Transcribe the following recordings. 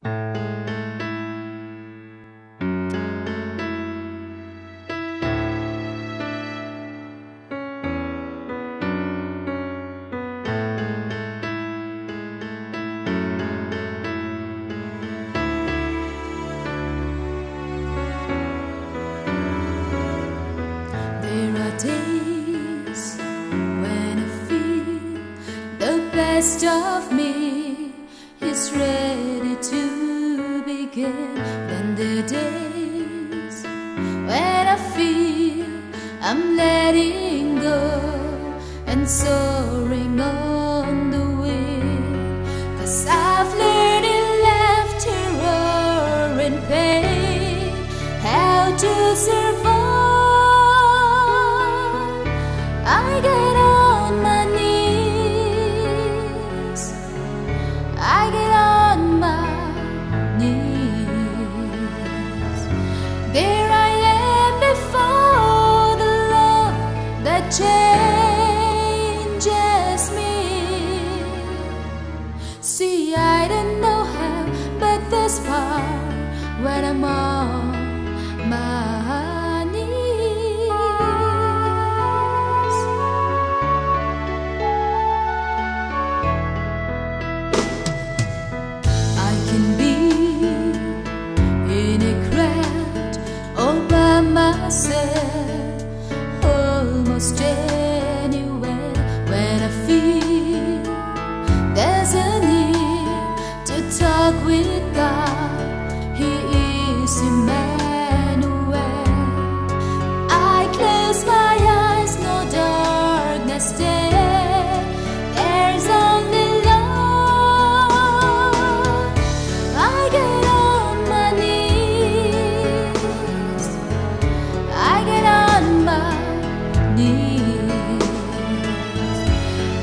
There are days when I feel the best of me is ready to begin. Then there are days when I feel I'm letting go and soaring on the wind. 'Cause I've learned in laughter or in pain how to survive. I get on my knees, I get on my knees. There I am before the love that changes me. See, I don't know how, but this part when I'm on my myself, almost anywhere. When I feel there's a need to talk with God, He is Emmanuel. I close my eyes, no darkness there. There's only love. I get on my knees, I get on my knees.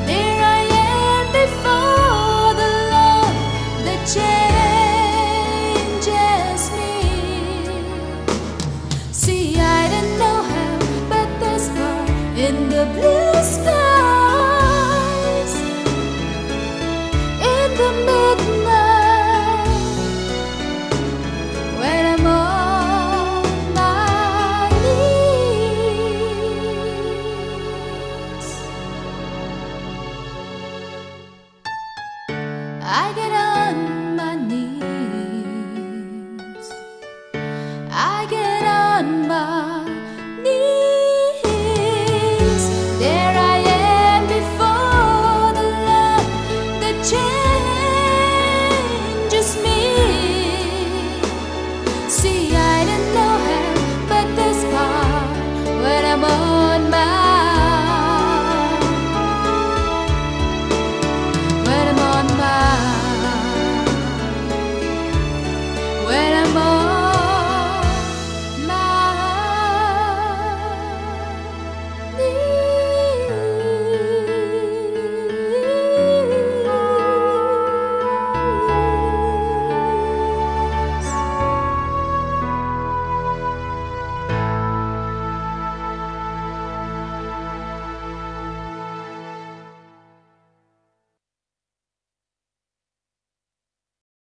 There I am before the love that changes me. See, I don't know how, but there's part in the blue sky.